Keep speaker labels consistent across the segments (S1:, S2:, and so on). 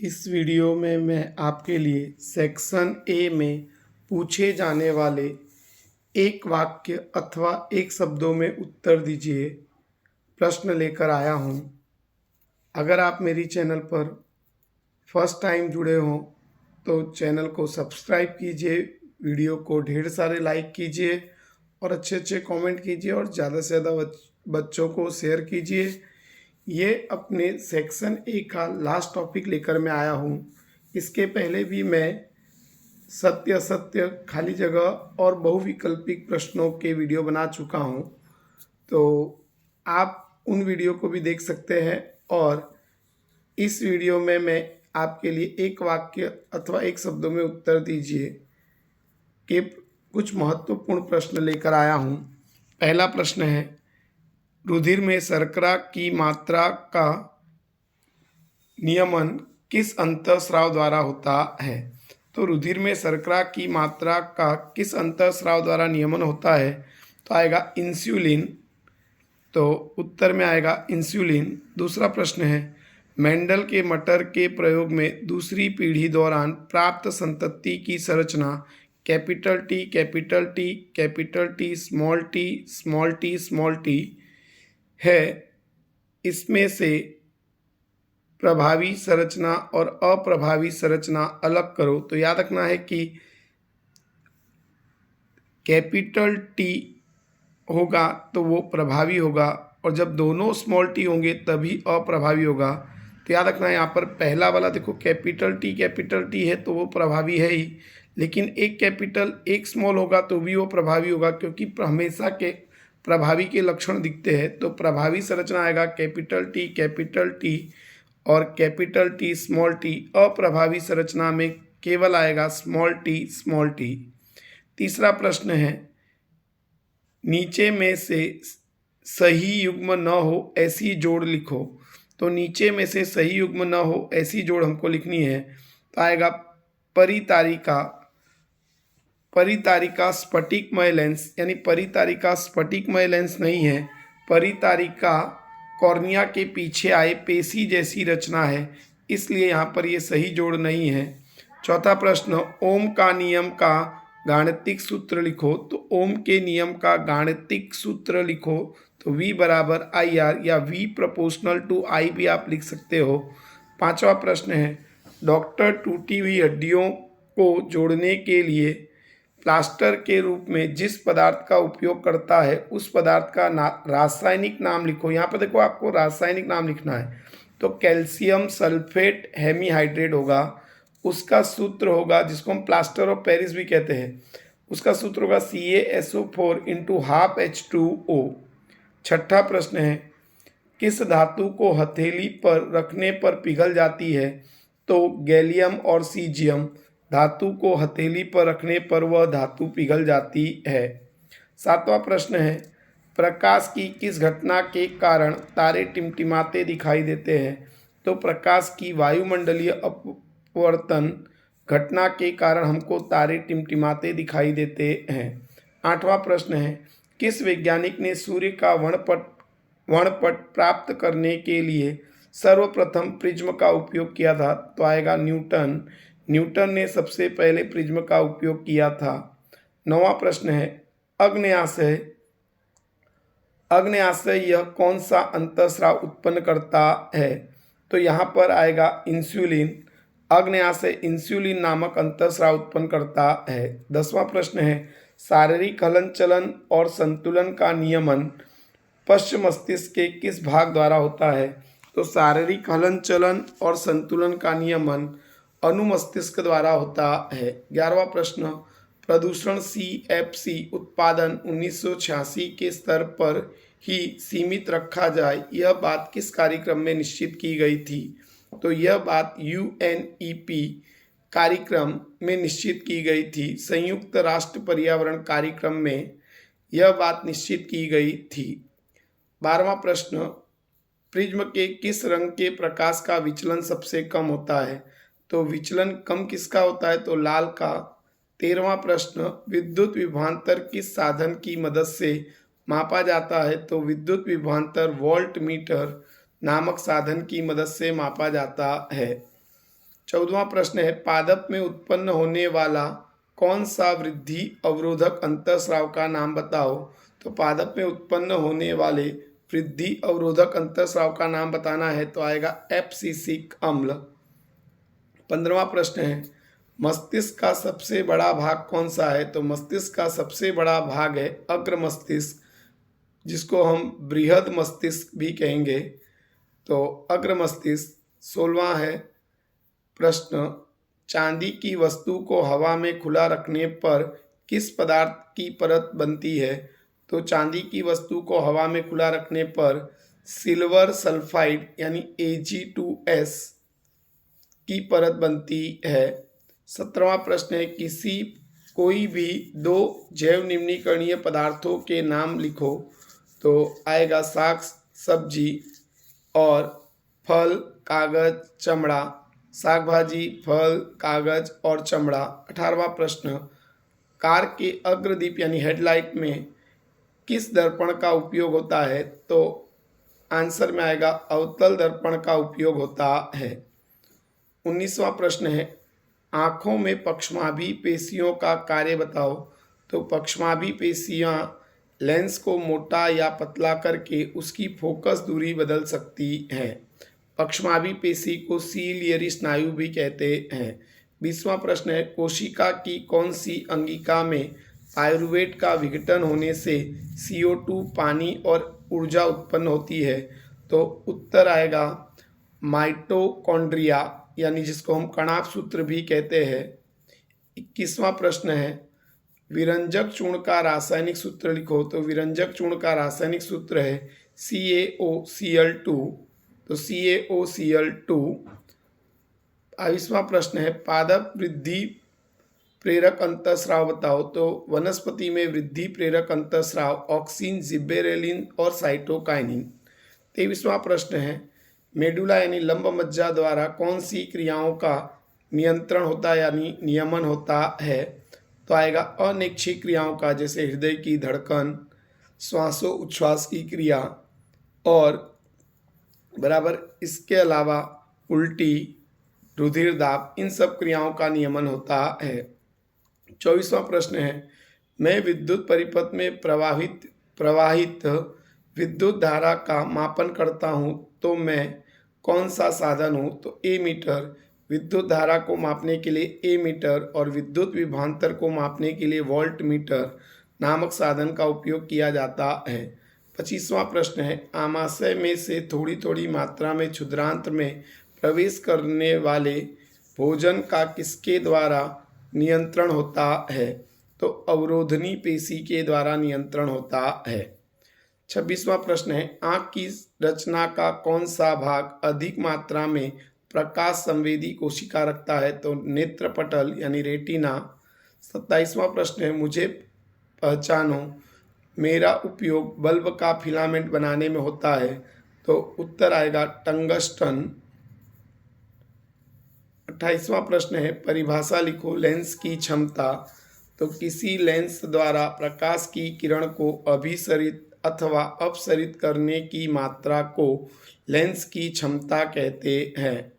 S1: इस वीडियो में मैं आपके लिए सेक्शन ए में पूछे जाने वाले एक वाक्य अथवा एक शब्दों में उत्तर दीजिए प्रश्न लेकर आया हूँ। अगर आप मेरी चैनल पर फर्स्ट टाइम जुड़े हों तो चैनल को सब्सक्राइब कीजिए, वीडियो को ढेर सारे लाइक कीजिए और अच्छे अच्छे कमेंट कीजिए और ज़्यादा से ज़्यादा बच्चों को शेयर कीजिए। ये अपने सेक्शन ए का लास्ट टॉपिक लेकर मैं आया हूँ। इसके पहले भी मैं सत्य असत्य, खाली जगह और बहुविकल्पिक प्रश्नों के वीडियो बना चुका हूँ, तो आप उन वीडियो को भी देख सकते हैं। और इस वीडियो में मैं आपके लिए एक वाक्य अथवा एक शब्दों में उत्तर दीजिए के कुछ महत्वपूर्ण प्रश्न लेकर आया हूँ। पहला प्रश्न है, रुधिर में शर्करा की मात्रा का नियमन किस अंतःस्राव द्वारा होता है? तो रुधिर में शर्करा की मात्रा का किस अंतःस्राव द्वारा नियमन होता है? तो आएगा इंसुलिन। तो उत्तर में आएगा इंसुलिन। दूसरा प्रश्न है, मेंडल के मटर के प्रयोग में दूसरी पीढ़ी दौरान प्राप्त संतति की संरचना capital T capital T capital T small T small T small T है। इसमें से प्रभावी संरचना और अप्रभावी संरचना अलग करो। तो याद रखना है कि कैपिटल टी होगा तो वो प्रभावी होगा और जब दोनों स्मॉल टी होंगे तभी अप्रभावी होगा। तो याद रखना है यहाँ पर पहला वाला देखो कैपिटल टी है तो वो प्रभावी है ही, लेकिन एक कैपिटल एक स्मॉल होगा तो भी वो प्रभावी होगा, क्योंकि हमेशा के प्रभावी के लक्षण दिखते हैं। तो प्रभावी संरचना आएगा कैपिटल टी और कैपिटल टी स्मॉल टी। अप्रभावी संरचना में केवल आएगा स्मॉल टी। तीसरा प्रश्न है, नीचे में से सही युग्म न हो ऐसी जोड़ लिखो। तो नीचे में से सही युग्म न हो ऐसी जोड़ हमको लिखनी है। तो आएगा परितारिका स्फटिकमय लेंस, यानी परितारिका स्फटिकमय लेंस नहीं है, परितारिका कॉर्निया के पीछे आए पेशी जैसी रचना है, इसलिए यहाँ पर ये सही जोड़ नहीं है। चौथा प्रश्न, ओम का नियम का गाणितिक सूत्र लिखो। तो ओम के नियम का गाणितिक सूत्र लिखो तो V बराबर IR या V प्रोपोर्शनल टू I भी आप लिख सकते हो। पांचवा प्रश्न है, डॉक्टर टूटी हुई हड्डियों को जोड़ने के लिए प्लास्टर के रूप में जिस पदार्थ का उपयोग करता है उस पदार्थ का रासायनिक नाम लिखो। यहाँ पर देखो आपको रासायनिक नाम लिखना है। तो कैल्शियम सल्फेट हेमीहाइड्रेट होगा, उसका सूत्र होगा जिसको हम प्लास्टर ऑफ पेरिस भी कहते हैं, उसका सूत्र होगा CaSO4 × ½ H2O। छठा प्रश्न है, किस धातु को हथेली पर रखने पर पिघल जाती है? तो गैलियम और सीजियम धातु को हथेली पर रखने पर वह धातु पिघल जाती है। सातवां प्रश्न है, प्रकाश की किस घटना के कारण तारे टिमटिमाते दिखाई देते हैं? तो प्रकाश की वायुमंडलीय अपवर्तन घटना के कारण हमको तारे टिमटिमाते दिखाई देते हैं। आठवां प्रश्न है, किस वैज्ञानिक ने सूर्य का वर्णपट प्राप्त करने के लिए सर्वप्रथम प्रिज्म का उपयोग किया था? तो आएगा न्यूटन ने सबसे पहले प्रिज्म का उपयोग किया था। नौवां प्रश्न है, अग्न्याशय यह कौन सा अंतःस्राव उत्पन्न करता है? तो यहाँ पर आएगा इंसुलिन। अग्न्याशय इंसुलिन नामक अंतःस्राव उत्पन्न करता है। 10वां प्रश्न है, शारीरिक हलन चलन और संतुलन का नियमन पश्च मस्तिष्क के किस भाग द्वारा होता है? तो शारीरिक हलन चलन और संतुलन का नियमन अनुमस्तिष्क द्वारा होता है। 11वां प्रश्न, प्रदूषण CFC उत्पादन 1986 के स्तर पर ही सीमित रखा जाए, यह बात किस कार्यक्रम में निश्चित की गई थी? तो यह बात UNEP कार्यक्रम में निश्चित की गई थी। संयुक्त राष्ट्र पर्यावरण कार्यक्रम में यह बात निश्चित की गई थी। 12वां प्रश्न, प्रिज्म के किस रंग के प्रकाश का विचलन सबसे कम होता है? तो विचलन कम किसका होता है? तो लाल का। 13वां प्रश्न, विद्युत विभवांतर किस साधन की मदद से मापा जाता है? तो विद्युत विभवांतर वोल्ट मीटर नामक साधन की मदद से मापा जाता है। 14वां प्रश्न है पादप में उत्पन्न होने वाला कौन सा वृद्धि अवरोधक अंतःस्राव का नाम बताओ। तो पादप में उत्पन्न होने वाले वृद्धि अवरोधक अंतःस्राव का नाम बताना है तो आएगा एब्सिसिक अम्ल। 15वां प्रश्न है मस्तिष्क का सबसे बड़ा भाग कौन सा है। तो मस्तिष्क का सबसे बड़ा भाग है अग्र मस्तिष्क, जिसको हम बृहद मस्तिष्क भी कहेंगे। तो अग्र मस्तिष्क। 16वां है प्रश्न चांदी की वस्तु को हवा में खुला रखने पर किस पदार्थ की परत बनती है। तो चांदी की वस्तु को हवा में खुला रखने पर सिल्वर सल्फाइड यानी Ag2S की परत बनती है। 17वां प्रश्न है कोई भी दो जैव निम्नीकरणीय पदार्थों के नाम लिखो। तो आएगा साग सब्जी और फल कागज चमड़ा। साग भाजी फल कागज और चमड़ा। 18वां प्रश्न कार के अग्रदीप यानी हेडलाइट में किस दर्पण का उपयोग होता है। तो आंसर में आएगा अवतल दर्पण का उपयोग होता है। 19वां प्रश्न है आँखों में पक्षमाभी पेशियों का कार्य बताओ। तो पक्षमाभी पेशियाँ लेंस को मोटा या पतला करके उसकी फोकस दूरी बदल सकती हैं। पक्षमाभी पेशी को सीलियरी स्नायु भी कहते हैं। 20वां प्रश्न है कोशिका की कौन सी अंगिका में पायरुवेट का विघटन होने से CO2 पानी और ऊर्जा उत्पन्न होती है। तो उत्तर आएगा माइटोकॉन्ड्रिया, यानी जिसको हम कणाभ सूत्र भी कहते हैं। 21वां प्रश्न है विरंजक चूर्ण का रासायनिक सूत्र लिखो। तो विरंजक चूर्ण का रासायनिक सूत्र है CaOCl2। तो CaOCl2। 22वां प्रश्न है पादप वृद्धि प्रेरक अंतःस्राव बताओ। तो वनस्पति में वृद्धि प्रेरक अंतःस्राव ऑक्सिन जिब्बेरेलिन और साइटोकाइनिन। 23वां प्रश्न है मेडुला यानी लंब मज्जा द्वारा कौन सी क्रियाओं का नियंत्रण होता है यानी नियमन होता है। तो आएगा अनैच्छिक क्रियाओं का, जैसे हृदय की धड़कन श्वासोच्छ्वास की क्रिया और बराबर इसके अलावा उल्टी रुधिर दाब, इन सब क्रियाओं का नियमन होता है। 24वां प्रश्न है मैं विद्युत परिपथ में प्रवाहित विद्युत धारा का मापन करता हूँ तो मैं कौन सा साधन हूँ। तो एमीटर। विद्युत धारा को मापने के लिए एमीटर और विद्युत विभवांतर को मापने के लिए वोल्ट मीटर नामक साधन का उपयोग किया जाता है। 25वां प्रश्न है आमाशय में से थोड़ी थोड़ी मात्रा में क्षुद्रांत में प्रवेश करने वाले भोजन का किसके द्वारा नियंत्रण होता है। तो अवरोधनी पेशी के द्वारा नियंत्रण होता है। 26वां प्रश्न है आँख की रचना का कौन सा भाग अधिक मात्रा में प्रकाश संवेदी कोशिका रखता है। तो नेत्रपटल यानी रेटिना। 27वां प्रश्न है मुझे पहचानो, मेरा उपयोग बल्ब का फिलामेंट बनाने में होता है। तो उत्तर आएगा टंगस्टन। 28वां प्रश्न है परिभाषा लिखो लेंस की क्षमता। तो किसी लेंस द्वारा प्रकाश की किरण को अभिसरित अथवा अपसरित करने की मात्रा को लेंस की क्षमता कहते हैं।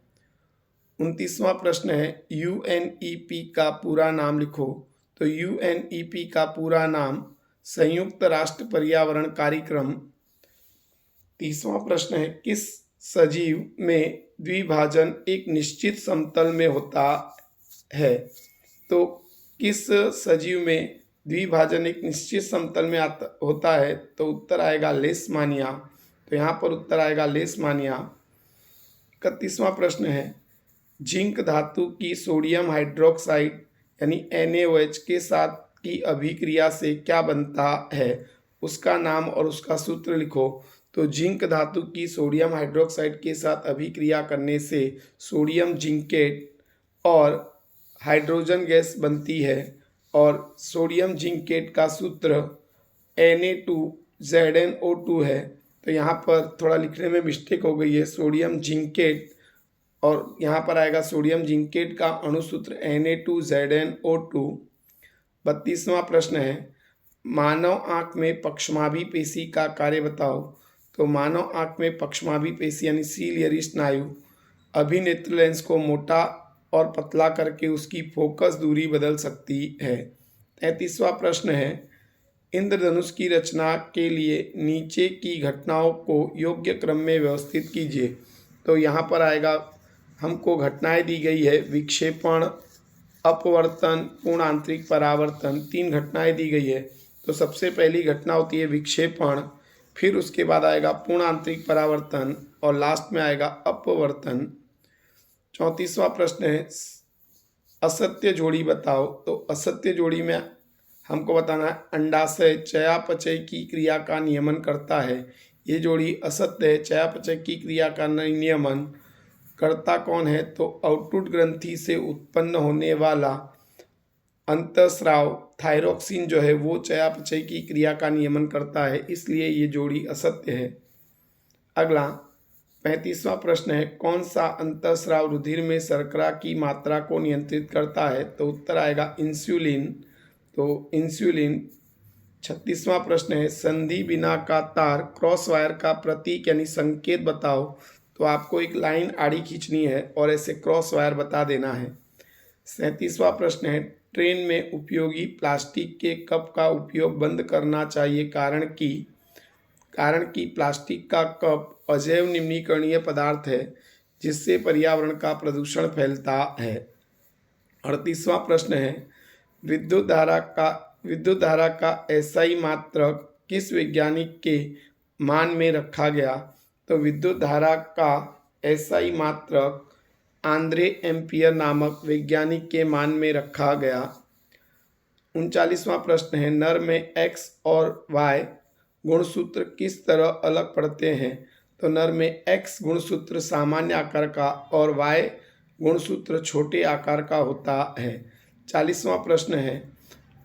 S1: 29वां प्रश्न है UNEP का पूरा नाम लिखो। तो UNEP का पूरा नाम संयुक्त राष्ट्र पर्यावरण कार्यक्रम। 30वां प्रश्न है किस सजीव में द्विभाजन एक निश्चित समतल में होता है। तो किस सजीव में द्विभाजन एक निश्चित समतल में होता है। तो उत्तर आएगा लेशमानिया। तो यहाँ पर उत्तर आएगा लेशमानिया। 31वां प्रश्न है जिंक धातु की सोडियम हाइड्रोक्साइड यानी NaOH के साथ की अभिक्रिया से क्या बनता है, उसका नाम और उसका सूत्र लिखो। तो जिंक धातु की सोडियम हाइड्रोक्साइड के साथ अभिक्रिया करने से सोडियम जिंकेट और हाइड्रोजन गैस बनती है और सोडियम जिंकेट का सूत्र Na2ZnO2 है। तो यहाँ पर थोड़ा लिखने में मिस्टेक हो गई है, सोडियम जिंकेट और यहाँ पर आएगा सोडियम जिंकेट का अणुसूत्र Na2ZnO2। 32वां प्रश्न है मानव आँख में पक्षमाभी पेशी का कार्य बताओ। तो मानव आँख में पक्षमाभी पेशी यानी सीलियरी स्नायु अभिनेत्र लेंस को मोटा और पतला करके उसकी फोकस दूरी बदल सकती है। 33वां प्रश्न है, इंद्रधनुष की रचना के लिए नीचे की घटनाओं को योग्य क्रम में व्यवस्थित कीजिए। तो यहाँ पर आएगा, हमको घटनाएं दी गई है, विक्षेपण, अपवर्तन, पूर्ण आंतरिक परावर्तन, 3 घटनाएं दी गई है। तो सबसे पहली घटना होती है विक्षेपण, फिर उसके बाद आएगा पूर्ण आंतरिक परावर्तन और लास्ट में आएगा अपवर्तन। 34वां प्रश्न है, असत्य जोड़ी बताओ। तो असत्य जोड़ी में हमको बताना है, अंडाशय चयापचय की क्रिया का नियमन करता है। ये जोड़ी असत्य है। चयापचय की क्रिया का नियमन करता कौन है? तो आउटपुट ग्रंथि से उत्पन्न होने वाला अंतःस्राव थायरोक्सिन जो है वो चयापचय की क्रिया का नियमन करता है, इसलिए ये जोड़ी असत्य है। अगला 35वां प्रश्न है, कौन सा अंतःस्राव रुधिर में शर्करा की मात्रा को नियंत्रित करता है? तो उत्तर आएगा इंसुलिन। तो इंसुलिन। 36वां प्रश्न है, संधि बिना का तार क्रॉस वायर का प्रतीक यानी संकेत बताओ। तो आपको एक लाइन आड़ी खींचनी है और ऐसे क्रॉस वायर बता देना है। 37वां प्रश्न है, ट्रेन में उपयोगी प्लास्टिक के कप का उपयोग बंद करना चाहिए, कारण कि प्लास्टिक का कप अजैव निम्नीकरणीय पदार्थ है जिससे पर्यावरण का प्रदूषण फैलता है। 38वां प्रश्न है, विद्युत धारा का एसआई मात्रक किस वैज्ञानिक के मान में रखा गया? तो विद्युत धारा का एसआई मात्रक आंद्रे एम्पियर नामक वैज्ञानिक के मान में रखा गया। 39वां प्रश्न है, नर में एक्स और वाई गुणसूत्र किस तरह अलग पड़ते हैं? तो नर में एक्स गुणसूत्र सामान्य आकार का और वाई गुणसूत्र छोटे आकार का होता है। 40वां प्रश्न है,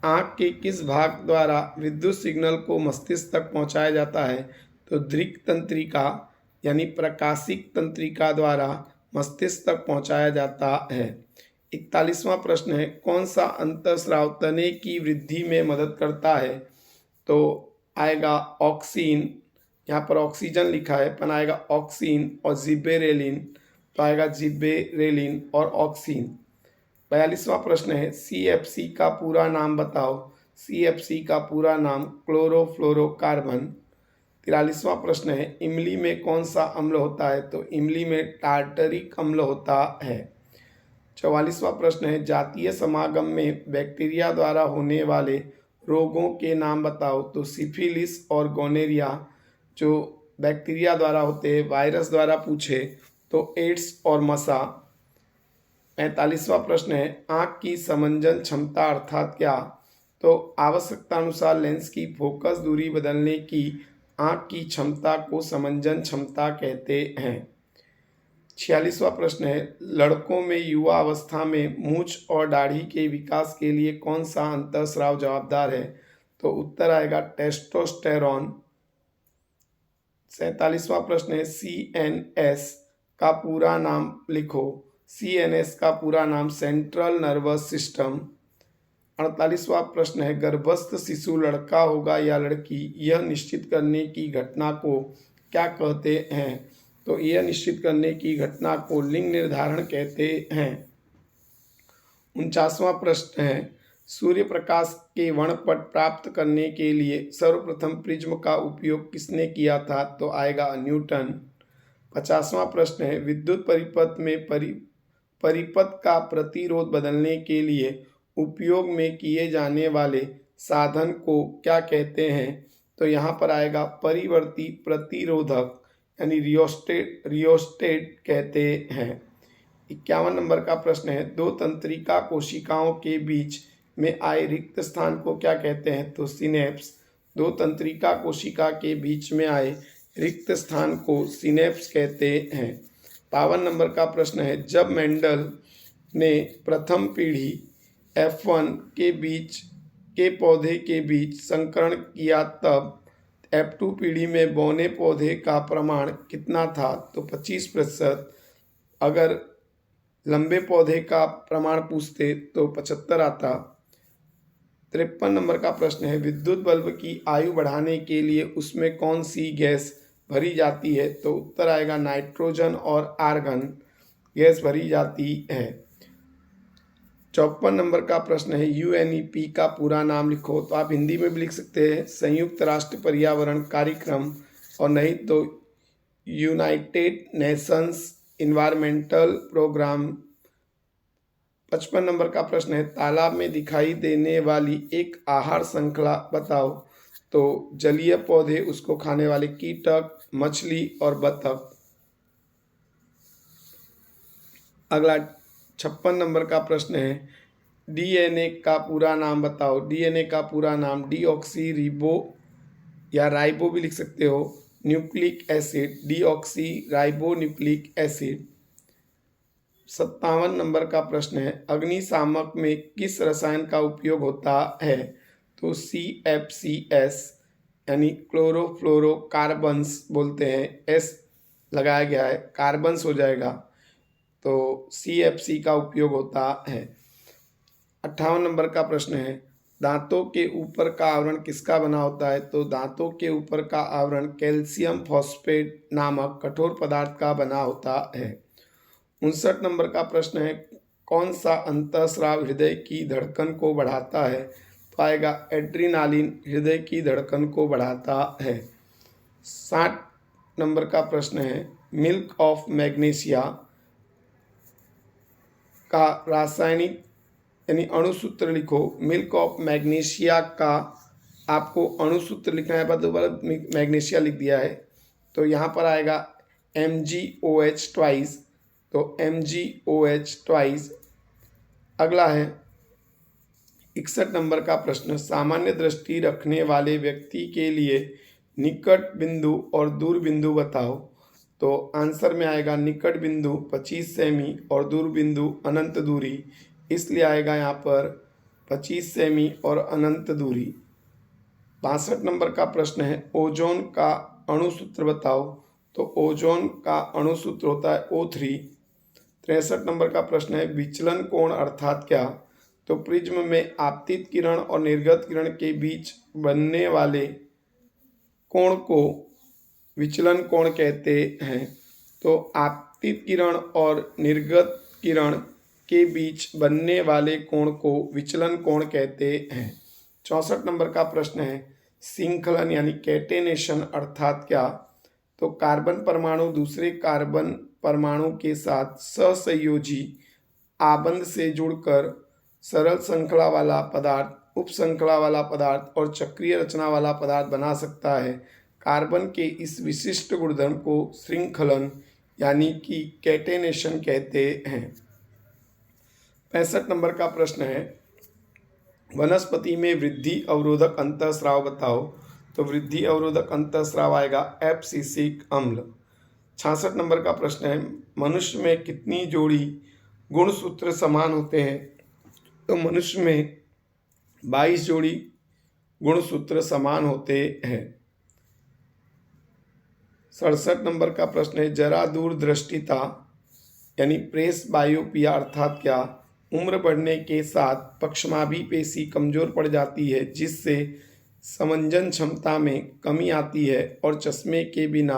S1: आँख के किस भाग द्वारा विद्युत सिग्नल को मस्तिष्क तक पहुंचाया जाता है? तो दृक् तंत्रिका यानी प्रकाशिक तंत्रिका द्वारा मस्तिष्क तक पहुंचाया जाता है। 41वां प्रश्न है, कौन सा अंतःस्राव तने की वृद्धि में मदद करता है? तो आएगा ऑक्सीन, यहाँ पर ऑक्सीजन लिखा है पर आएगा ऑक्सीन, और जिबेरेलिन, तो आएगा जिबेरेलिन और ऑक्सीन। 42वां प्रश्न है, CFC का पूरा नाम बताओ। CFC का पूरा नाम क्लोरोफ्लोरोकार्बन। 43वां प्रश्न है, इमली में कौन सा अम्ल होता है? तो इमली में टार्टरिक अम्ल होता है। 44वां प्रश्न है, जातीय समागम में बैक्टीरिया द्वारा होने वाले रोगों के नाम बताओ। तो सिफिलिस और गोनेरिया जो बैक्टीरिया द्वारा होते हैं, वायरस द्वारा पूछे तो एड्स और मसा। 45वां प्रश्न है, आँख की समंजन क्षमता अर्थात क्या? तो आवश्यकता अनुसार लेंस की फोकस दूरी बदलने की आँख की क्षमता को समंजन क्षमता कहते हैं। 46वां प्रश्न है, लड़कों में युवा अवस्था में मूंछ और दाढ़ी के विकास के लिए कौन सा अंतःस्राव जवाबदार है? तो उत्तर आएगा टेस्टोस्टेरोन। 47वां प्रश्न है, CNS का पूरा नाम लिखो। CNS का पूरा नाम सेंट्रल नर्वस सिस्टम। 48वां प्रश्न है, गर्भस्थ शिशु लड़का होगा या लड़की, यह निश्चित करने की घटना को क्या कहते हैं? तो यह निश्चित करने की घटना को लिंग निर्धारण कहते हैं। 49वां प्रश्न है, सूर्य प्रकाश के वर्णपट प्राप्त करने के लिए सर्वप्रथम प्रिज्म का उपयोग किसने किया था? तो आएगा न्यूटन। 50वां प्रश्न है, विद्युत परिपथ में परिपथ का प्रतिरोध बदलने के लिए उपयोग में किए जाने वाले साधन को क्या कहते हैं? तो यहाँ पर आएगा परिवर्ती प्रतिरोधक यानी रियोस्टेट कहते हैं। 51 नंबर का प्रश्न है, दो तंत्रिका कोशिकाओं के बीच में आए रिक्त स्थान को क्या कहते हैं? तो सिनेप्स। दो तंत्रिका कोशिका के बीच में आए रिक्त स्थान को सिनेप्स कहते हैं। 52 नंबर का प्रश्न है, जब मेंडल ने प्रथम पीढ़ी F1 के पौधे के बीच संकरण किया तब F2 पीढ़ी में बौने पौधे का प्रमाण कितना था? तो 25%। अगर लंबे पौधे का प्रमाण पूछते तो 75 आता। 53 नंबर का प्रश्न है, विद्युत बल्ब की आयु बढ़ाने के लिए उसमें कौन सी गैस भरी जाती है? तो उत्तर आएगा नाइट्रोजन और आर्गन गैस भरी जाती है। 54 नंबर का प्रश्न है UNEP का पूरा नाम लिखो। तो आप हिंदी में भी लिख सकते हैं संयुक्त राष्ट्र पर्यावरण कार्यक्रम, और नहीं तो United Nations environmental programme. 55 number का प्रश्न है तालाब में दिखाई देने वाली एक आहार श्रृंखला बताओ। तो जलीय पौधे, उसको खाने वाले कीटक, मछली और बतख। अगला 56 नंबर का प्रश्न है DNA का पूरा नाम बताओ। DNA का पूरा नाम डीऑक्सी रिबो या राइबो भी लिख सकते हो, nucleic acid, deoxy ribo nucleic acid. 57 number का प्रश्न है अग्निशामक में किस रसायन का उपयोग होता है। तो CFCS यानी क्लोरोफ्लोरोकार्बन्स बोलते हैं, S लगाया गया है, कार्बन्स हो जाएगा, तो CFC का उपयोग होता है। 58 नंबर का प्रश्न है दांतों के ऊपर का आवरण किसका बना होता है। तो दांतों के ऊपर का आवरण कैल्शियम फॉस्फेट नामक कठोर पदार्थ का बना होता है। 59 नंबर का प्रश्न है कौन सा अंतःस्राव हृदय की धड़कन को बढ़ाता है। तो आएगा एड्रीनालिन हृदय की धड़कन को बढ़ाता है। 60 नंबर का प्रश्न है मिल्क ऑफ मैग्नीशिया का रासायनिक यानी अणुसूत्र लिखो। मिल्क ऑफ मैग्नीशिया का आपको अणुसूत्र लिखना है, दोबारा मैग्नीशिया लिख दिया है, तो यहाँ पर आएगा MgOH ट्वाइस, तो MgOH ट्वाइस। अगला है 61 नंबर का प्रश्न सामान्य दृष्टि रखने वाले व्यक्ति के लिए निकट बिंदु और दूर बिंदु बताओ। तो आंसर में आएगा निकट बिंदु 25 सेमी और दूर बिंदु अनंत दूरी, इसलिए आएगा यहाँ पर 25 सेमी और अनंत दूरी। 62 नंबर का प्रश्न है ओजोन का अणुसूत्र बताओ। तो ओजोन का अणुसूत्र होता है O3। 63 नंबर का प्रश्न है विचलन कोण अर्थात क्या। तो प्रिज्म में आपतित किरण और निर्गत किरण के बीच बनने वाले कोण को विचलन कोण कहते हैं। तो आपतित किरण और निर्गत किरण के बीच बनने वाले कोण को विचलन कोण कहते हैं। 64 नंबर का प्रश्न है श्रृंखलन यानी कैटेनेशन अर्थात क्या। तो कार्बन परमाणु दूसरे कार्बन परमाणु के साथ सहसंयोजी आबंध से जुड़कर सरल श्रृंखला वाला पदार्थ, उप श्रृंखला वाला पदार्थ और चक्रीय रचना वाला पदार्थ बना सकता है। कार्बन के इस विशिष्ट गुणधर्म को श्रृंखलन यानी कि कैटेनेशन कहते हैं। 65 नंबर का प्रश्न है वनस्पति में वृद्धि अवरोधक अंतःस्राव बताओ। तो वृद्धि अवरोधक अंतःस्राव आएगा एब्सिसिक अम्ल। 66 नंबर का प्रश्न है मनुष्य में कितनी जोड़ी गुणसूत्र समान होते हैं। तो मनुष्य में 22 जोड़ी गुणसूत्र समान होते हैं। 67 नंबर का प्रश्न है जरा दूरदृष्टिता यानी प्रेस बायोपिया अर्थात क्या। उम्र बढ़ने के साथ पक्षमाभी पेशी कमजोर पड़ जाती है जिससे समंजन क्षमता में कमी आती है और चश्मे के बिना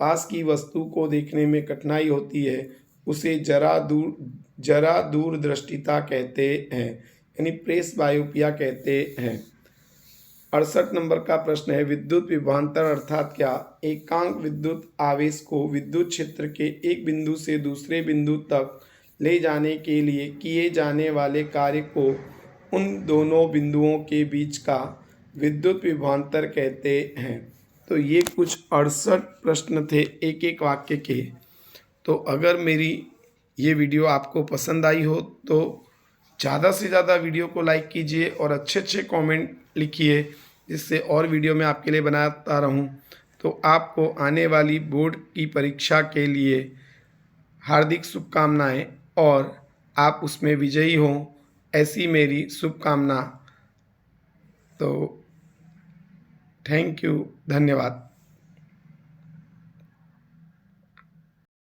S1: पास की वस्तु को देखने में कठिनाई होती है, उसे जरा दूरदृष्टिता कहते हैं यानी प्रेस बायोपिया कहते हैं। 68 नंबर का प्रश्न है विद्युत विभवांतर अर्थात क्या। एकांक विद्युत आवेश को विद्युत क्षेत्र के एक बिंदु से दूसरे बिंदु तक ले जाने के लिए किए जाने वाले कार्य को उन दोनों बिंदुओं के बीच का विद्युत विभवांतर कहते हैं। तो ये कुछ 68 प्रश्न थे एक एक वाक्य के। तो अगर मेरी ये वीडियो आपको पसंद आई हो तो ज़्यादा से ज़्यादा वीडियो को लाइक कीजिए और अच्छे अच्छे कमेंट लिखिए, जिससे और वीडियो मैं आपके लिए बनाता रहूं। तो आपको आने वाली बोर्ड की परीक्षा के लिए हार्दिक शुभकामनाएं और आप उसमें विजयी हों, ऐसी मेरी शुभकामना। तो थैंक यू, धन्यवाद।